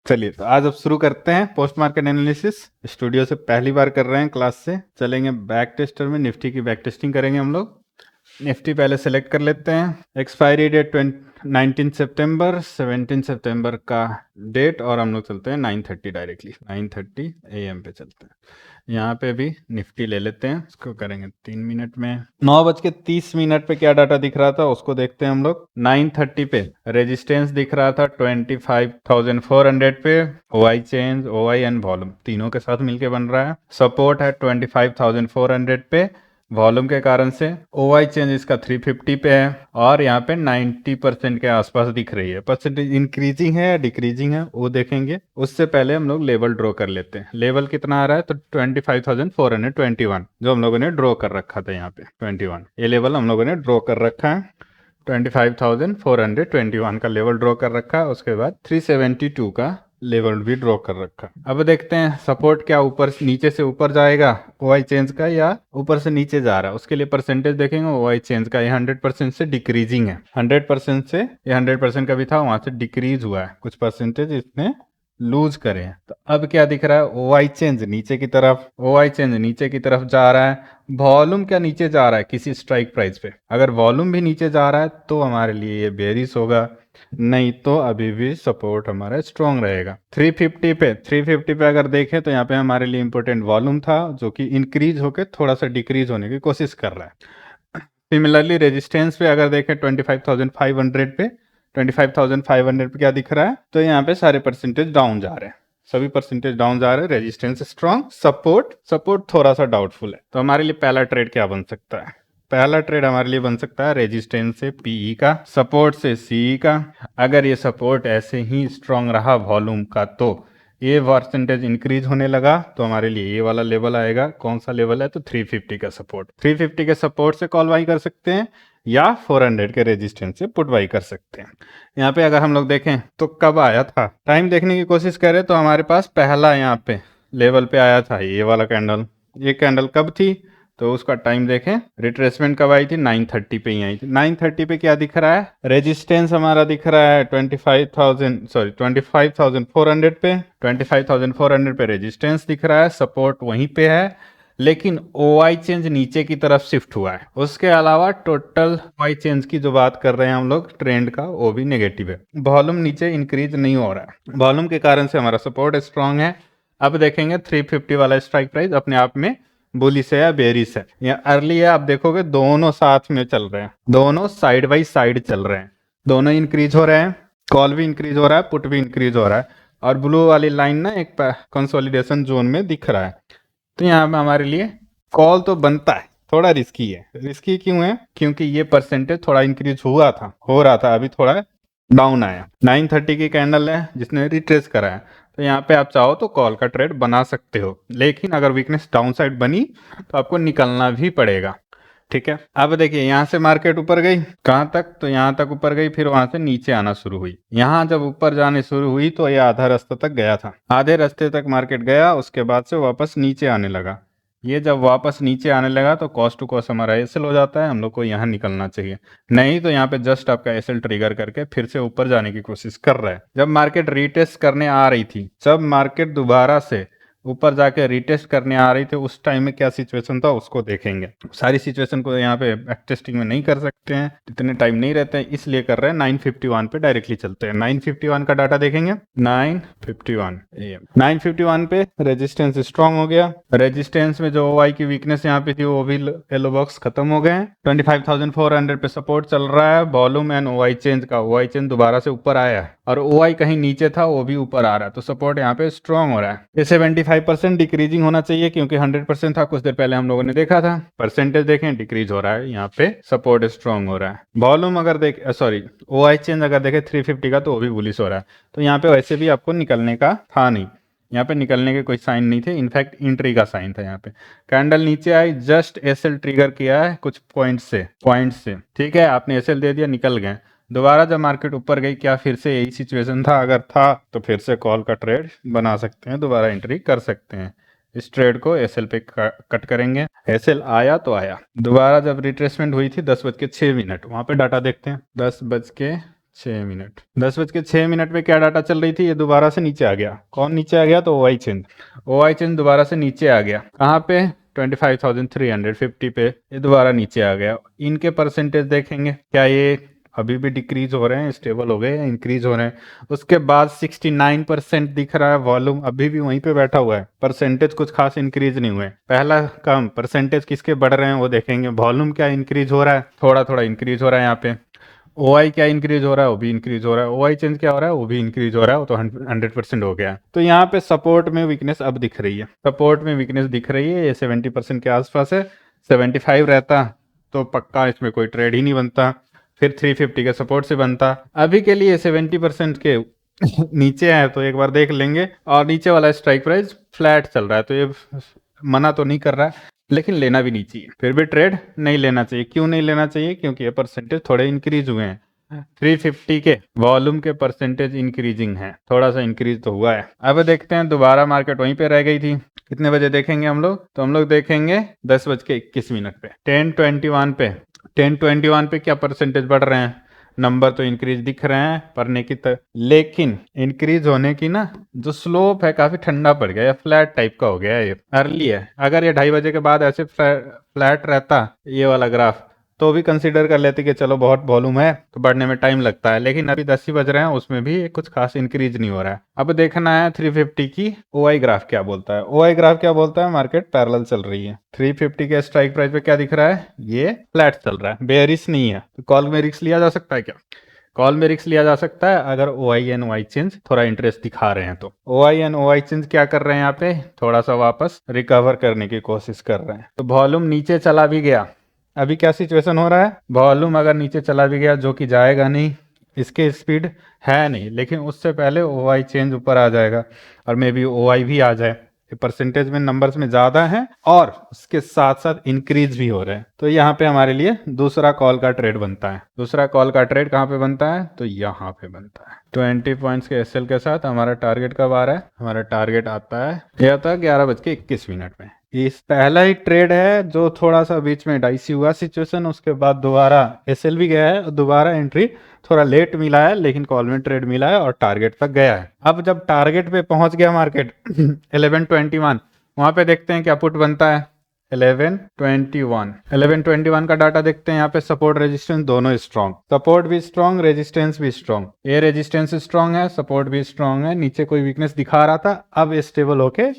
चलिए तो आज अब शुरू करते हैं पोस्ट मार्केट एनालिसिस। स्टूडियो से पहली बार कर रहे हैं, क्लास से चलेंगे बैक टेस्टर में। निफ्टी की बैक टेस्टिंग करेंगे हम लोग। निफ्टी पहले सेलेक्ट कर लेते हैं। एक्सपायरी डेट 19 सितंबर, 17 सितंबर का डेट, और हम लोग चलते हैं 9:30 डायरेक्टली 9:30 AM पे चलते हैं। यहाँ पे भी निफ्टी ले लेते हैं, इसको करेंगे 3 मिनट में। 9:30 पे क्या डाटा दिख रहा था उसको देखते हैं हम लोग। 9:30 पे रेजिस्टेंस दिख रहा था 25,400 पे। OI change, OI and volume तीनों के साथ मिलके बन रहा है। सपोर्ट है 25,400 पे, वॉल्यूम के कारण से। ओआई चेंज इसका 350 पे है, और यहाँ पे 90% के आसपास दिख रही है। परसेंटेज इंक्रीजिंग है या डिक्रीजिंग है वो देखेंगे। उससे पहले हम लोग लेवल ड्रॉ कर लेते हैं। लेवल कितना आ रहा है तो 25,421 जो हम लोगों ने ड्रॉ कर रखा था। यहाँ पे 21 ये लेवल हम लोगों ने ड्रॉ कर रखा है। 25,421 का लेवल ड्रॉ कर रखा है। उसके बाद 372 का लेवल भी ड्रॉ कर रखा। अब देखते हैं सपोर्ट क्या ऊपर नीचे से ऊपर जाएगा ओआई चेंज का, या ऊपर से नीचे जा रहा है। उसके लिए परसेंटेज देखेंगे ओआई चेंज का। ये 100% से डिक्रीजिंग है। 100% से ये 100% का भी था, वहां से डिक्रीज हुआ है, कुछ परसेंटेज इसने लूज करे हैं। तो अब क्या दिख रहा है, ओआई चेंज नीचे की तरफ, ओआई चेंज नीचे की तरफ जा रहा है। वॉल्यूम क्या नीचे जा रहा है किसी स्ट्राइक प्राइस पे। अगर वॉल्यूम भी नीचे जा रहा है तो हमारे लिए ये बेरिश होगा, नहीं तो अभी भी सपोर्ट हमारा स्ट्रॉन्ग रहेगा। 350 पे अगर देखें तो यहाँ पे हमारे लिए इंपॉर्टेंट वॉल्यूम था, जो कि इंक्रीज होकर थोड़ा सा डिक्रीज होने की कोशिश कर रहा है। सिमिलरली रेजिस्टेंस पे अगर देखें 25,500 पे, 25,500 पे क्या दिख रहा है तो यहाँ पे सारे परसेंटेज डाउन जा रहे हैं, सभी परसेंटेज डाउन जा रहे हैं। रेजिस्टेंस स्ट्रॉन्ग, सपोर्ट थोड़ा सा डाउटफुल है। तो हमारे लिए पहला ट्रेड क्या बन सकता है, पहला ट्रेड हमारे लिए बन सकता है रेजिस्टेंस से पीई का, सपोर्ट से सीई का। अगर ये सपोर्ट ऐसे ही स्ट्रांग रहा वॉल्यूम का, तो ये परसेंटेज इंक्रीज होने लगा तो हमारे लिए ये वाला लेवल आएगा। कौन सा लेवल है तो 350 का सपोर्ट। 350 के सपोर्ट से कॉल बाई कर सकते हैं, या 400 के रेजिस्टेंस से पुट बाई कर सकते हैं। यहाँ पे अगर हम लोग देखें तो कब आया था, टाइम देखने की कोशिश करें तो हमारे पास पहला यहाँ पे लेवल पे आया था ये वाला कैंडल। ये कैंडल कब थी तो उसका टाइम देखें, रिट्रेसमेंट कब आई थी 9:30 पे ही आई थी। 9:30 पे क्या दिख रहा है, रेजिस्टेंस हमारा दिख रहा है 25,400 पे। 25,400 पे रेजिस्टेंस दिख रहा है, सपोर्ट वहीं पे है, लेकिन ओआई चेंज नीचे की तरफ शिफ्ट हुआ है। उसके अलावा टोटल ओआई चेंज की जो बात कर रहे हैं हम लोग ट्रेंड का, वो भी नेगेटिव है। वॉल्यूम नीचे इंक्रीज नहीं हो रहा है, वॉल्यूम के कारण से हमारा सपोर्ट स्ट्रांग है। अब देखेंगे 350 वाला स्ट्राइक प्राइस अपने आप में बुलिश है या बेरिश है, या अर्ली है। आप देखोगे दोनों साथ में चल रहे हैं, दोनों साइड बाई साइड चल रहे हैं, दोनों इंक्रीज हो रहे हैं। कॉल भी इंक्रीज हो रहा है, पुट भी इंक्रीज हो रहा है, और ब्लू वाली लाइन ना एक कंसोलिडेशन जोन में दिख रहा है। तो यहाँ पे हमारे लिए कॉल तो बनता है, थोड़ा रिस्की है। रिस्की क्यों है, क्योंकि ये परसेंटेज थोड़ा इंक्रीज हुआ था, हो रहा था, अभी थोड़ा डाउन आया। 9:30 की कैंडल है जिसने रिट्रेस करा है, तो यहाँ पे आप चाहो तो कॉल का ट्रेड बना सकते हो, लेकिन अगर वीकनेस डाउन साइड बनी तो आपको निकलना भी पड़ेगा। ठीक है, अब देखिए यहाँ से मार्केट ऊपर गई, कहाँ तक तो यहाँ तक ऊपर गई, फिर वहां से नीचे आना शुरू हुई। यहाँ जब ऊपर जाने शुरू हुई तो ये आधा रास्ता तक गया था, आधे रास्ते तक मार्केट गया, उसके बाद से वापस नीचे आने लगा। ये जब वापस नीचे आने लगा तो कॉस्ट टू कॉस्ट हमारा एसएल हो जाता है, हम लोग को यहाँ निकलना चाहिए। नहीं तो यहाँ पे जस्ट आपका एसएल ट्रिगर करके फिर से ऊपर जाने की कोशिश कर रहा है। जब मार्केट रीटेस्ट करने आ रही थी, जब मार्केट दोबारा से ऊपर जाके रिटेस्ट करने आ रही थी, उस टाइम में क्या सिचुएशन था उसको देखेंगे। सारी सिचुएशन को यहाँ पे बैक टेस्टिंग में नहीं कर सकते हैं, इतने टाइम नहीं रहते हैं, इसलिए कर रहे हैं। 9:51 पे डायरेक्टली चलते हैं। 9:51 का डाटा देखेंगे। 9:51 AM 9:51 पे रेजिस्टेंस स्ट्रांग हो गया। रेजिस्टेंस में जो ओआई की वीकनेस यहाँ पे थी वो भी येलो बॉक्स खत्म हो गए। 25,400 पे सपोर्ट चल रहा है। वॉल्यूम एंड ओआई चेंज का, ओआई चेंज दोबारा से ऊपर आया है, और ओआई कहीं नीचे था वो भी ऊपर आ रहा है, तो सपोर्ट यहाँ पे स्ट्रांग हो रहा है। ये 75% डिक्रीजिंग होना चाहिए, क्योंकि 100% था कुछ देर पहले हम लोगों ने देखा था। परसेंटेज देखें डिक्रीज हो रहा है, यहाँ पे सपोर्ट स्ट्रांग हो रहा है। वॉल्यूम अगर ओआई चेंज अगर देखें 350 का, तो वो भी बुलिश हो रहा है। तो यहाँ पे वैसे भी आपको निकलने का था नहीं, यहाँ पे निकलने के कोई साइन नहीं थे, इनफैक्ट एंट्री का साइन था। यहाँ पे कैंडल नीचे आई, जस्ट एसएल ट्रिगर किया है कुछ पॉइंट से, ठीक है, आपने एसएल दे दिया, निकल गए। दोबारा जब मार्केट ऊपर गई, क्या फिर से यही सिचुएशन था? अगर था तो फिर से कॉल का ट्रेड बना सकते हैं, दोबारा एंट्री कर सकते हैं। इस ट्रेड को एसएल पे कट करेंगे। एसएल आया तो आया। दोबारा जब रिट्रेसमेंट हुई थी 10:06, वहां पे डाटा देखते हैं। 10:06 6 मिनट, 10:06 पे क्या डाटा चल रही थी, ये दोबारा से नीचे आ गया। कौन नीचे आ गया, तो ओआई चेंज, ओआई चेंज दोबारा से नीचे आ गया। कहाँ पे, 25,350 पे ये दोबारा नीचे आ गया। इनके परसेंटेज देखेंगे, क्या ये अभी भी डिक्रीज हो रहे हैं, स्टेबल हो गए या इंक्रीज हो रहे हैं। उसके बाद 69% दिख रहा है, वॉल्यूम अभी भी वहीं पे बैठा हुआ है, परसेंटेज कुछ खास इंक्रीज नहीं हुए। पहला कम परसेंटेज किसके बढ़ रहे हैं वो देखेंगे, वॉल्यूम क्या इंक्रीज हो रहा है, थोड़ा थोड़ा इंक्रीज हो रहा है यहाँ पे। ओआई क्या इंक्रीज हो रहा है, वो भी इंक्रीज हो रहा है। ओआई चेंज क्या हो रहा है, वो भी इंक्रीज हो रहा है, वो तो 100% हो गया। तो यहाँ पे सपोर्ट में वीकनेस अब दिख रही है, सपोर्ट में वीकनेस दिख रही है। ये 70% के आसपास है, 75 रहता तो पक्का इसमें कोई ट्रेड ही नहीं बनता, फिर 350 के सपोर्ट से बनता। अभी के लिए 70% के नीचे है तो एक बार देख लेंगे, और नीचे वाला स्ट्राइक प्राइस फ्लैट चल रहा है, तो ये मना तो नहीं कर रहा है, लेकिन लेना भी नहीं चाहिए, फिर भी ट्रेड नहीं लेना चाहिए। क्यों नहीं लेना चाहिए, क्योंकि ये परसेंटेज थोड़े इंक्रीज हुए हैं। 350 के वॉल्यूम के परसेंटेज इंक्रीजिंग है, थोड़ा सा इंक्रीज तो हुआ है। अब देखते हैं, दोबारा मार्केट वहीं पे रह गई थी। कितने बजे देखेंगे हम लोग, तो हम लोग देखेंगे 10:21 पे, 10:21 पे, 10:21 पे क्या परसेंटेज बढ़ रहे हैं, नंबर तो इंक्रीज दिख रहे हैं पढ़ने की लेकिन इंक्रीज होने की ना जो स्लोप है काफी ठंडा पड़ गया, या फ्लैट टाइप का हो गया है, ये अर्ली है। अगर ये 2:30 के बाद ऐसे फ्लैट रहता ये वाला ग्राफ, तो भी कंसीडर कर लेते कि चलो बहुत वॉल्यूम है तो बढ़ने में टाइम लगता है, लेकिन अभी 10 ही बज रहे हैं, उसमें भी कुछ खास इंक्रीज नहीं हो रहा है। अब देखना है 350 की ओआई ग्राफ क्या बोलता है। ओआई ग्राफ क्या बोलता है, मार्केट पैरेलल चल रही है। 350 के स्ट्राइक प्राइस पे क्या दिख रहा है, ये फ्लैट चल रहा है, बेयरिश नहीं है। तो कॉल में रिस्क लिया जा सकता है क्या, कॉल में रिस्क लिया जा सकता है अगर ओआई एंड ओआई चेंज थोड़ा इंटरेस्ट दिखा रहे हैं तो। ओआई एंड ओआई चेंज क्या कर रहे हैं, यहाँ पे थोड़ा सा वापस रिकवर करने की कोशिश कर रहे हैं। तो वॉल्यूम नीचे चला भी गया, अभी क्या सिचुएशन हो रहा है, वॉल्यूम अगर नीचे चला भी गया, जो कि जाएगा नहीं, इसके स्पीड है नहीं, लेकिन उससे पहले ओआई चेंज ऊपर आ जाएगा, और मे बी ओआई भी आ जाए। परसेंटेज में नंबर्स में ज्यादा है और उसके साथ साथ इंक्रीज भी हो रहे हैं, तो यहाँ पे हमारे लिए दूसरा कॉल का ट्रेड बनता है। दूसरा कॉल का ट्रेड कहाँ पे बनता है, तो यहाँ पे बनता है। 20 पॉइंट्स के एसएल के साथ हमारा टारगेट कब आ रहा है, हमारा टारगेट आता है, यह आता है 11:21 में। इस पहला ही ट्रेड है जो थोड़ा सा बीच में डाइसी हुआ सिचुएशन, उसके बाद दोबारा एसएल भी गया है, दोबारा एंट्री थोड़ा लेट मिला है, लेकिन कॉल में ट्रेड मिला है और टारगेट तक गया है। अब जब टारगेट पे पहुंच गया मार्केट 11:21, वहां पे देखते हैं क्या पुट बनता है, 11:21 का डाटा देखते हैं। यहाँ पे सपोर्ट रेजिस्टेंस दोनों स्ट्रॉन्ग, सपोर्ट भी स्ट्रॉन्ग, रेजिस्टेंस भी स्ट्रॉन्ग। ये रेजिस्टेंस स्ट्रॉन्ग है, सपोर्ट भी स्ट्रॉन्ग है, नीचे कोई वीकनेस दिखा रहा था, अब स्टेबल होके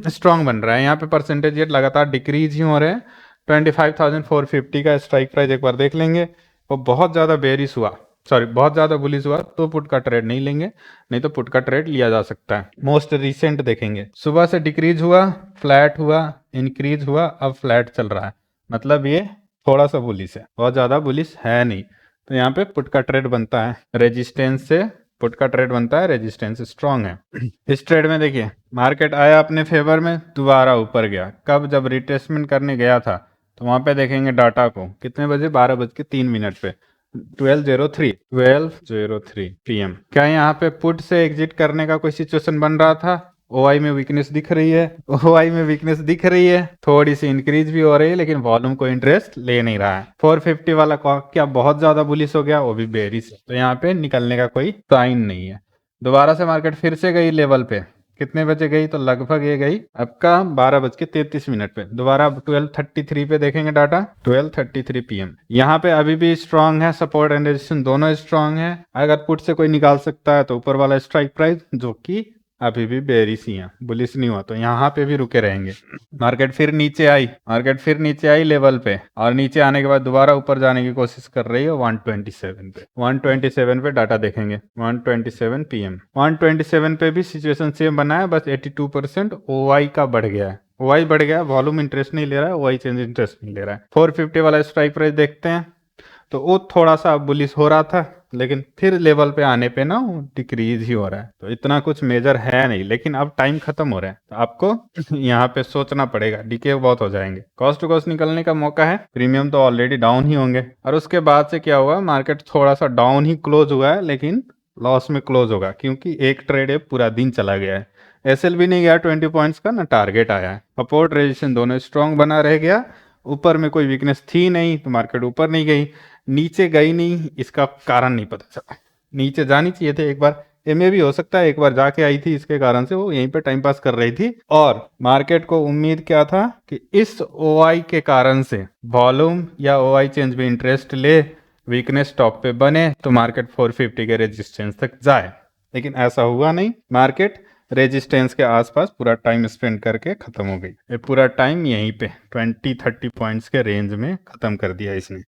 स्ट्रॉन्ग बन रहा है। यहाँ पे परसेंटेज ये लगातार डिक्रीज ही हो रहे हैं। 25,450 का स्ट्राइक प्राइस एक बार देख लेंगे, वो बहुत ज्यादा बेरिश हुआ, सॉरी बहुत ज्यादा बुलिश हुआ तो पुट का ट्रेड नहीं लेंगे, नहीं तो पुट का ट्रेड लिया जा सकता है। मोस्ट रिसेंट देखेंगे, सुबह से डिक्रीज हुआ, फ्लैट हुआ, इंक्रीज हुआ, अब फ्लैट चल रहा है, मतलब ये थोड़ा सा बुलिश है, बहुत ज्यादा बुलिश है नहीं। तो यहाँ पे पुट का ट्रेड बनता है, रेजिस्टेंस से पुट का ट्रेड बनता है, रेजिस्टेंस स्ट्रांग है। इस ट्रेड में देखिए मार्केट आया अपने फेवर में, दोबारा ऊपर गया, कब, जब रिट्रेसमेंट करने गया था, तो वहां पे देखेंगे डाटा को, कितने बजे, 12:03 पे, 12:03 PM। क्या यहाँ पे पुट से एग्जिट करने का कोई सिचुएशन बन रहा था, ओआई में वीकनेस दिख रही है, ओआई में वीकनेस दिख रही है, थोड़ी सी इंक्रीज भी हो रही है, लेकिन वॉल्यूम को इंटरेस्ट ले नहीं रहा है। 450 वाला क्या बहुत ज्यादा बुलिश हो गया, वो भी बेरिश, तो यहाँ पे निकलने का कोई साइन नहीं है। दोबारा से मार्केट फिर से गई लेवल पे, कितने बजे गई, तो लगभग ये गई आपका 12:33 पे, दोबारा 12:33 पे देखेंगे डाटा, 12:33 PM। यहाँ पे अभी भी स्ट्रांग है, सपोर्ट एंड रेजिस्टेंस दोनों स्ट्रांग है। अगर पुट से कोई निकाल सकता है तो ऊपर वाला स्ट्राइक प्राइस, जो कि अभी भी बेरिश ही है, बुलिश नहीं हुआ, तो यहाँ पे भी रुके रहेंगे। मार्केट फिर नीचे आई, मार्केट फिर नीचे आई लेवल पे, और नीचे आने के बाद दोबारा ऊपर जाने की कोशिश कर रही है 127 पे। 127 पे डाटा देखेंगे, 127 PM, 127 पे भी सिचुएशन सेम बना है, बस 82% ओआई का बढ़ गया है, ओआई बढ़ गया, वॉल्यूम इंटरेस्ट नहीं ले रहा है, ओआई चेंज इंटरेस्ट नहीं ले रहा है। 450 वाला स्ट्राइक प्राइस देखते हैं, तो वो थोड़ा सा बुलिश हो रहा था, लेकिन फिर लेवल पे आने पे ना डिक्रीज ही हो रहा है, तो इतना कुछ मेजर है नहीं। लेकिन अब टाइम खत्म हो रहा है, तो आपको यहाँ पे सोचना पड़ेगा, डीके बहुत हो जाएंगे, कॉस्ट टू कॉस्ट निकलने का मौका है, प्रीमियम तो ऑलरेडी डाउन ही होंगे। और उसके बाद से क्या हुआ, मार्केट थोड़ा सा डाउन ही क्लोज हुआ है, लेकिन लॉस में क्लोज होगा, क्योंकि एक ट्रेड है पूरा दिन चला गया है, एसएल भी नहीं गया 20 पॉइंट्स का, ना टारगेट आया है, सपोर्ट रेजिस्टेंस दोनों स्ट्रॉन्ग बना रह गया, ऊपर में कोई वीकनेस थी नहीं, तो मार्केट ऊपर नहीं गई। नीचे गई नहीं, इसका कारण नहीं पता चला। नीचे जानी चाहिए थे एक बार, ये भी हो सकता है एक बार जाके आई थी, इसके कारण से वो यहीं पे टाइम पास कर रही थी। और मार्केट को उम्मीद क्या था कि इस ओआई के कारण से वॉल्यूम या ओआई चेंज में इंटरेस्ट ले, वीकनेस टॉप पे बने तो मार्केट 450 के रेजिस्टेंस तक जाए, लेकिन ऐसा हुआ नहीं। मार्केट रेजिस्टेंस के आसपास पूरा टाइम स्पेंड करके खत्म हो गई। ये पूरा टाइम यहीं पे 20-30 पॉइंट्स के रेंज में खत्म कर दिया इसने।